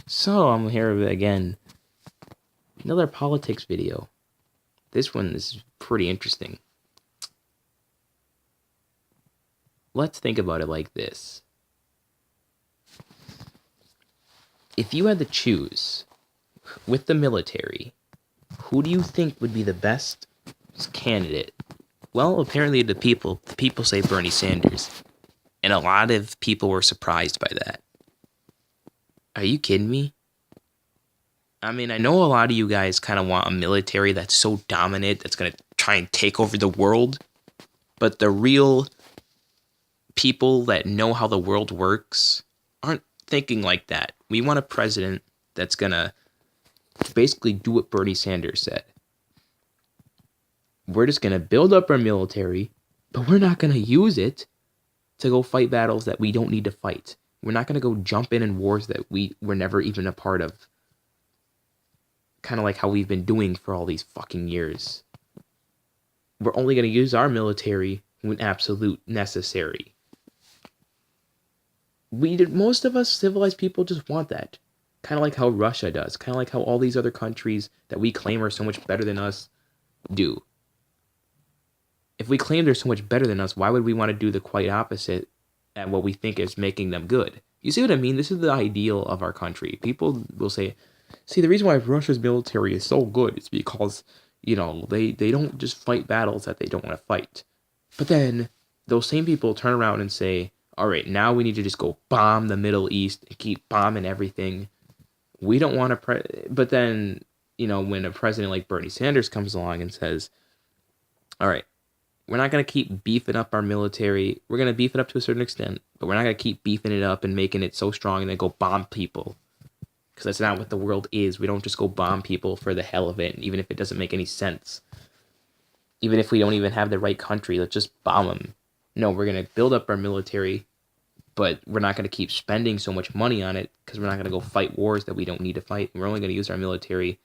So I'm here again. Another politics video. This one is pretty interesting. Let's think about it like this. If you had to choose with the military, who do you think would be the best candidate? Well, apparently the people say Bernie Sanders. And a lot of people were surprised by that. Are you kidding me? I mean, I know a lot of you guys kind of want a military that's so dominant that's going to try and take over the world. But the real people that know how the world works aren't thinking like that. We want a president that's going to basically do what Bernie Sanders said. We're just going to build up our military, but we're not going to use it to go fight battles that we don't need to fight. We're not going to go jump in wars that we were never even a part of. Kind of like how we've been doing for all these fucking years. We're only going to use our military when absolute necessary. Most of us civilized people just want that. Kind of like how Russia does. Kind of like how all these other countries that we claim are so much better than us do. If we claim they're so much better than us, why would we want to do the quite opposite at what we think is making them good? You see what I mean? This is the ideal of our country. People will say, see, the reason why Russia's military is so good is because, they don't just fight battles that they don't want to fight. But then those same people turn around and say, all right, now we need to just go bomb the Middle East and keep bombing everything. We don't want to... But then, when a president like Bernie Sanders comes along and says, all right, we're not going to keep beefing up our military. We're going to beef it up to a certain extent, but we're not going to keep beefing it up and making it so strong and then go bomb people. Because that's not what the world is. We don't just go bomb people for the hell of it, even if it doesn't make any sense. Even if we don't even have the right country, let's just bomb them. No, we're going to build up our military, but we're not going to keep spending so much money on it because we're not going to go fight wars that we don't need to fight. We're only going to use our military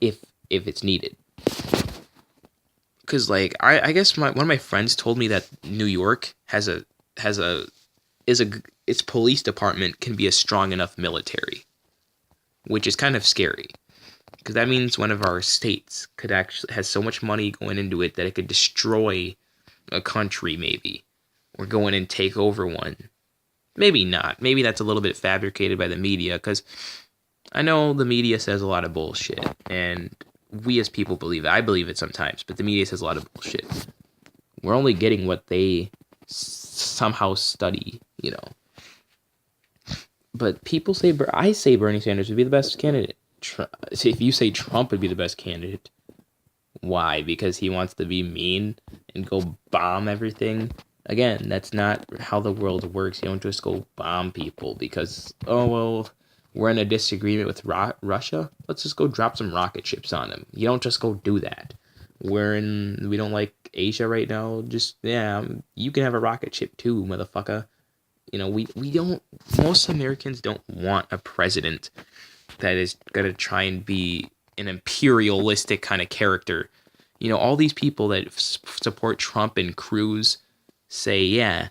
if it's needed. Because, I guess one of my friends told me that New York its police department can be a strong enough military, which is kind of scary. Because that means one of our states has so much money going into it that it could destroy a country, maybe. Or go in and take over one. Maybe not. Maybe that's a little bit fabricated by the media, because I know the media says a lot of bullshit, and we as people believe it. I believe it sometimes, but the media says a lot of bullshit. We're only getting what they somehow study, But people say, I say Bernie Sanders would be the best candidate. If you say Trump would be the best candidate, why? Because he wants to be mean and go bomb everything? Again, that's not how the world works. You don't just go bomb people because, we're in a disagreement with Russia. Let's just go drop some rocket ships on them. You don't just go do that. We don't like Asia right now. You can have a rocket ship too, motherfucker. Most Americans don't want a president that is going to try and be an imperialistic kind of character. All these people that support Trump and Cruz say,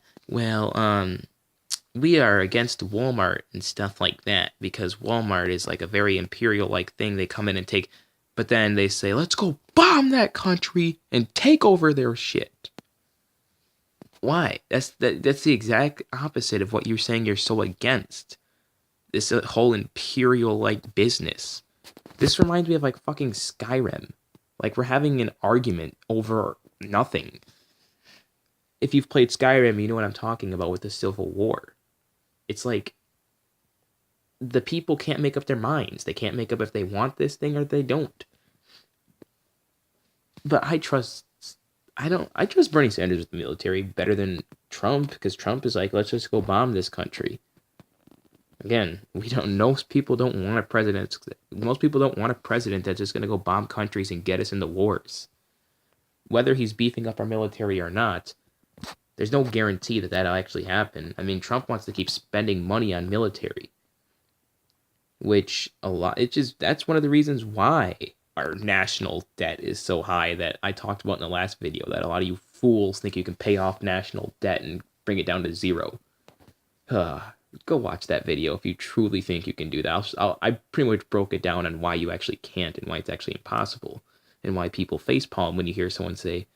we are against Walmart and stuff like that because Walmart is like a very imperial-like thing. They come in and take, but then they say, let's go bomb that country and take over their shit. Why? That's the exact opposite of what you're saying you're so against. This whole imperial-like business. This reminds me of fucking Skyrim. We're having an argument over nothing. If you've played Skyrim, you know what I'm talking about with the Civil War. It's the people can't make up their minds. They can't make up if they want this thing or they don't. But I trust Bernie Sanders with the military better than Trump, because Trump is let's just go bomb this country. Again, most people don't want a president. Most people don't want a president that's just going to go bomb countries and get us into wars. Whether he's beefing up our military or not, there's no guarantee that that'll actually happen. I mean, Trump wants to keep spending money on military, that's one of the reasons why our national debt is so high that I talked about in the last video, that a lot of you fools think you can pay off national debt and bring it down to zero. Go watch that video if you truly think you can do that. I pretty much broke it down on why you actually can't and why it's actually impossible, and why people facepalm when you hear someone say,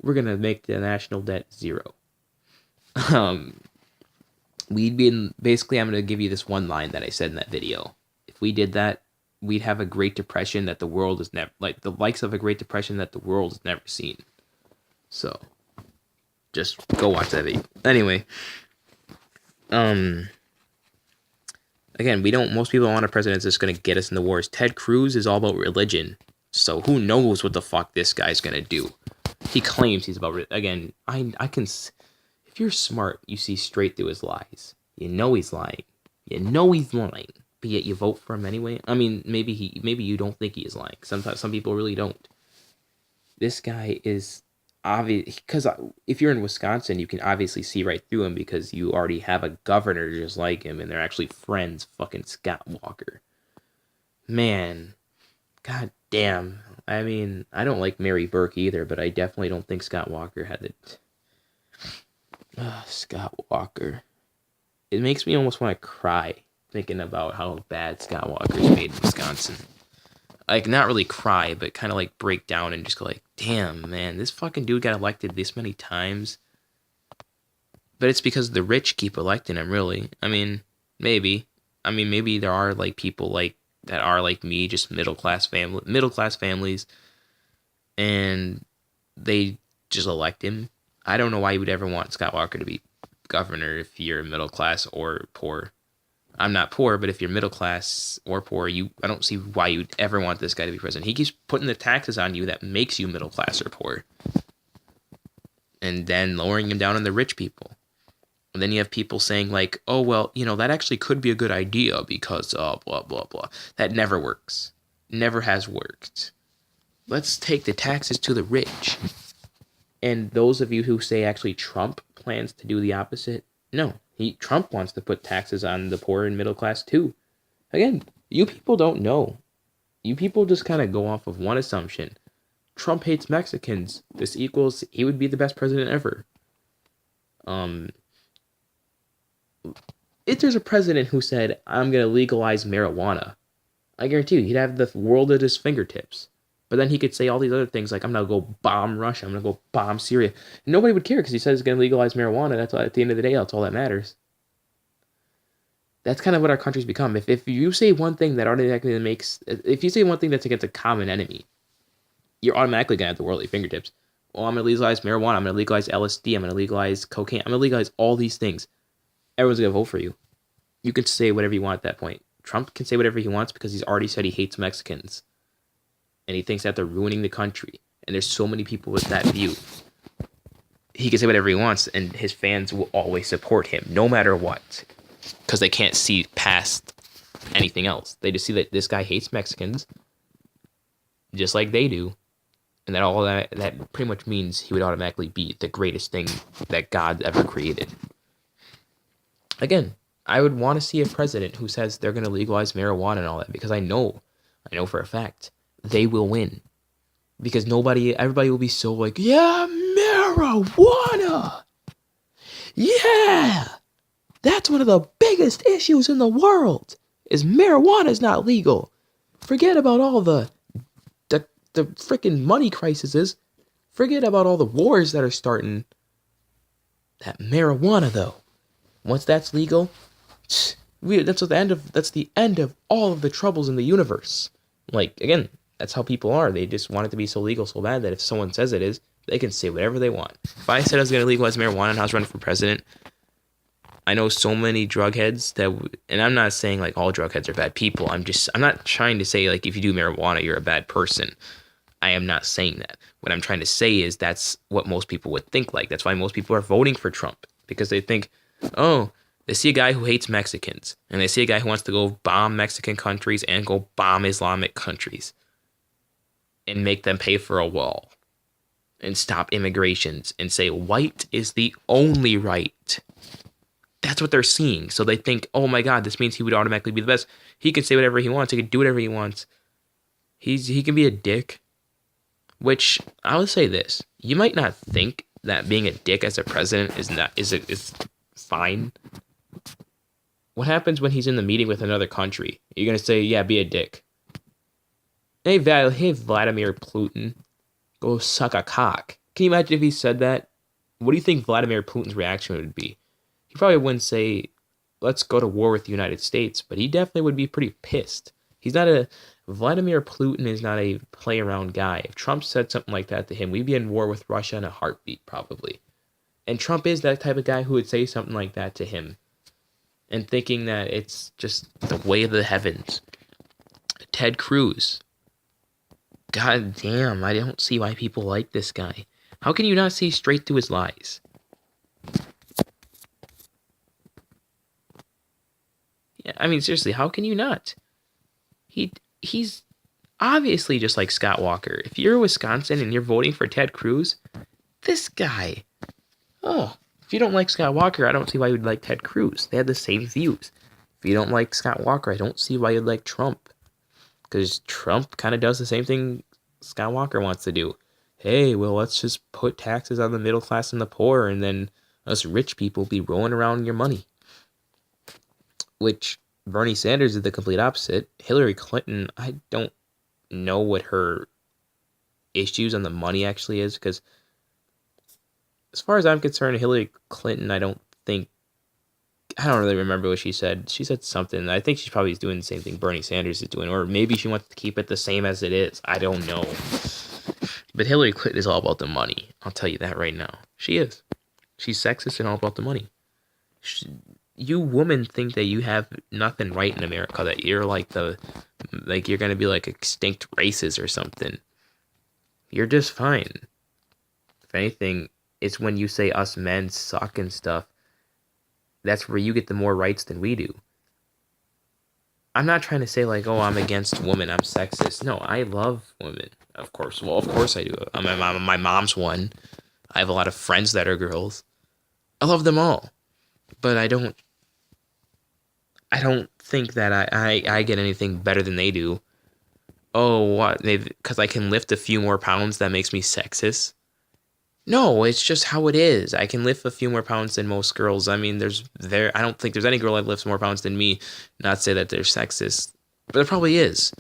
"We're gonna make the national debt zero." Um, we'd be basically. I'm gonna give you this one line that I said in that video. If we did that, we'd have a Great Depression that the world has never, like the likes of a Great Depression that the world has never seen. So, just go watch that video. Anyway, again, most people don't want a president that's going to get us in the wars. Ted Cruz is all about religion. So who knows what the fuck this guy's going to do. He claims he's about, again, I can, if you're smart, you see straight through his lies. You know he's lying. But yet you vote for him anyway. I mean, maybe you don't think he is lying. Sometimes some people really don't. This guy is obvious, because if you're in Wisconsin, you can obviously see right through him because you already have a governor just like him, and they're actually friends. Fucking Scott Walker, man, god damn. I mean, I don't like Mary Burke either, but I definitely don't think Scott Walker had it. Scott Walker, it makes me almost want to cry thinking about how bad Scott Walker's made in Wisconsin. Like, not really cry, but kind of like break down and just go like, damn, man, this fucking dude got elected this many times. But it's because the rich keep electing him, really. I mean, maybe there are like people like that are like me, just middle class families, and they just elect him. I don't know why you would ever want Scott Walker to be governor if you're middle class or poor. I'm not poor, but if you're middle class or poor, I don't see why you'd ever want this guy to be president. He keeps putting the taxes on you that makes you middle class or poor, and then lowering them down on the rich people. And then you have people saying like, oh, well, that actually could be a good idea because blah, blah, blah. That never works. Never has worked. Let's take the taxes to the rich. And those of you who say actually Trump plans to do the opposite, no. Trump wants to put taxes on the poor and middle class too. Again, you people don't know. You people just kind of go off of one assumption. Trump hates Mexicans. This equals he would be the best president ever. If there's a president who said, I'm going to legalize marijuana, I guarantee you he'd have the world at his fingertips. But then he could say all these other things like, I'm going to go bomb Russia, I'm going to go bomb Syria. Nobody would care because he says he's going to legalize marijuana. That's all, at the end of the day, that's all that matters. That's kind of what our country's become. If you say one thing that automatically if you say one thing that's against a common enemy, you're automatically going to have the world at your fingertips. Well, I'm going to legalize marijuana, I'm going to legalize LSD, I'm going to legalize cocaine, I'm going to legalize all these things. Everyone's going to vote for you. You can say whatever you want at that point. Trump can say whatever he wants because he's already said he hates Mexicans. And he thinks that they're ruining the country. And there's so many people with that view. He can say whatever he wants, and his fans will always support him, no matter what. Because they can't see past anything else. They just see that this guy hates Mexicans, just like they do. And that all that pretty much means he would automatically be the greatest thing that God ever created. Again, I would want to see a president who says they're going to legalize marijuana and all that, because I know for a fact they will win. Because everybody will be so like, yeah, marijuana. Yeah. That's one of the biggest issues in the world, is marijuana is not legal. Forget about all the freaking money crises. Forget about all the wars that are starting. That marijuana, though, once that's legal, that's the end of all of the troubles in the universe. Like, again, that's how people are. They just want it to be so legal so bad that if someone says it is, they can say whatever they want. If I said I was going to legalize marijuana and I was running for president, I know so many drug heads and I'm not saying like all drug heads are bad people. I'm not trying to say like if you do marijuana, you're a bad person. I am not saying that. What I'm trying to say is that's what most people would think like. That's why most people are voting for Trump, because they think, oh, they see a guy who hates Mexicans, and they see a guy who wants to go bomb Mexican countries and go bomb Islamic countries and make them pay for a wall and stop immigrations and say white is the only right. That's what they're seeing. So they think, oh my God, this means he would automatically be the best. He can say whatever he wants. He can do whatever he wants. He can be a dick. Which I would say this: you might not think that being a dick as a president is fine. What happens when he's in the meeting with another country? You're gonna say, yeah, be a dick. Hey, Vladimir Putin, go suck a cock. Can you imagine if he said that? What do you think Vladimir Putin's reaction would be? He probably wouldn't say, let's go to war with the United States, but he definitely would be pretty pissed. Vladimir Putin is not a play around guy. If Trump said something like that to him, we'd be in war with Russia in a heartbeat, probably. And Trump is that type of guy who would say something like that to him, and thinking that it's just the way of the heavens. Ted Cruz. God damn, I don't see why people like this guy. How can you not see straight through his lies? Yeah, I mean, seriously, how can you not? He's obviously just like Scott Walker. If you're Wisconsin and you're voting for Ted Cruz, this guy. Oh, if you don't like Scott Walker, I don't see why you'd like Ted Cruz. They had the same views. If you don't like Scott Walker, I don't see why you'd like Trump. Because Trump kind of does the same thing Scott Walker wants to do. Hey, well, let's just put taxes on the middle class and the poor, and then us rich people be rolling around your money. Which Bernie Sanders did the complete opposite. Hillary Clinton, I don't know what her issues on the money actually is, because as far as I'm concerned, Hillary Clinton, I don't really remember what she said. She said something. I think she's probably doing the same thing Bernie Sanders is doing, or maybe she wants to keep it the same as it is. I don't know. But Hillary Clinton is all about the money. I'll tell you that right now. She is. She's sexist and all about the money. You women think that you have nothing right in America, that you're you're gonna be like extinct races or something. You're just fine. If anything, it's when you say us men suck and stuff, that's where you get the more rights than we do. I'm not trying to say like, oh, I'm against women, I'm sexist. No, I love women, of course. Well, of course I do. My mom's one. I have a lot of friends that are girls. I love them all. But I don't think that I get anything better than they do. Oh, what? Because I can lift a few more pounds, that makes me sexist? No, it's just how it is. I can lift a few more pounds than most girls. I mean, I don't think there's any girl that lifts more pounds than me. Not say that they're sexist, but there probably is.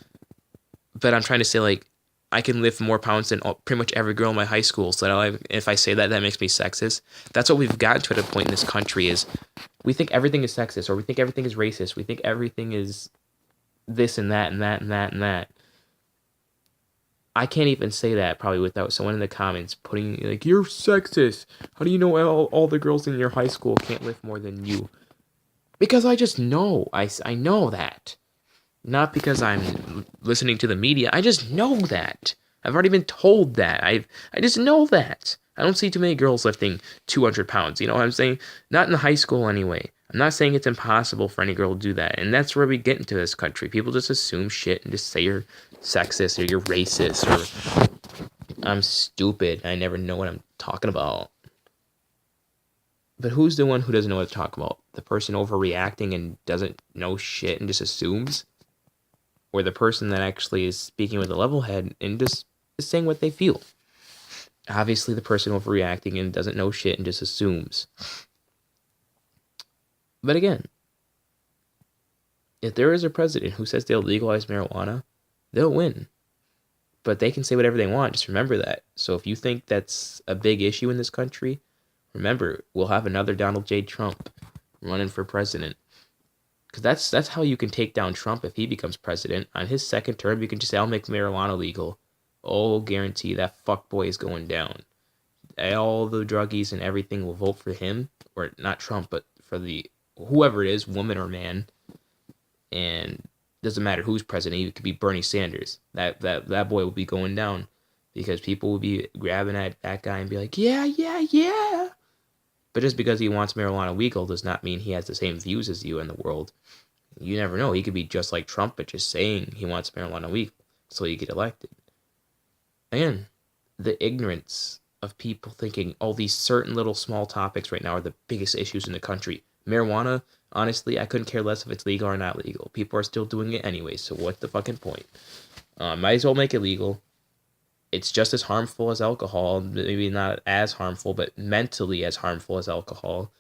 But I'm trying to say, like, I can lift more pounds than pretty much every girl in my high school. So if I say that, that makes me sexist. That's what we've gotten to at a point in this country is we think everything is sexist, or we think everything is racist. We think everything is this and that and that and that and that. I can't even say that probably without someone in the comments putting like, you're sexist. How do you know all the girls in your high school can't lift more than you? Because I just know. I know that. Not because I'm listening to the media. I just know that. I've already been told that. I just know that. I don't see too many girls lifting 200 pounds. You know what I'm saying? Not in high school anyway. I'm not saying it's impossible for any girl to do that. And that's where we get into this country. People just assume shit and just say you're sexist or you're racist or I'm stupid. I never know what I'm talking about. But who's the one who doesn't know what to talk about? The person overreacting and doesn't know shit and just assumes? Or the person that actually is speaking with a level head and just is saying what they feel? Obviously, the person overreacting and doesn't know shit and just assumes. But again, if there is a president who says they'll legalize marijuana, they'll win. But they can say whatever they want. Just remember that. So if you think that's a big issue in this country, remember, we'll have another Donald J. Trump running for president. Because that's how you can take down Trump if he becomes president. On his second term, you can just say, I'll make marijuana legal. Oh, guarantee that fuckboy is going down. All the druggies and everything will vote for him. Or not Trump, but for whoever it is, woman or man. And doesn't matter who's president. It could be Bernie Sanders. That boy will be going down. Because people will be grabbing at that guy and be like, yeah, yeah, yeah. But just because he wants marijuana legal does not mean he has the same views as you in the world. You never know. He could be just like Trump, but just saying he wants marijuana legal so he get elected. Again, the ignorance of people thinking all these certain little small topics right now are the biggest issues in the country. Marijuana, honestly, I couldn't care less if it's legal or not legal. People are still doing it anyway, so what's the fucking point? Might as well make it legal. It's just as harmful as alcohol. Maybe not as harmful, but mentally as harmful as alcohol.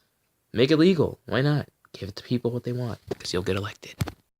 Make it legal. Why not? Give it to people what they want, because you'll get elected.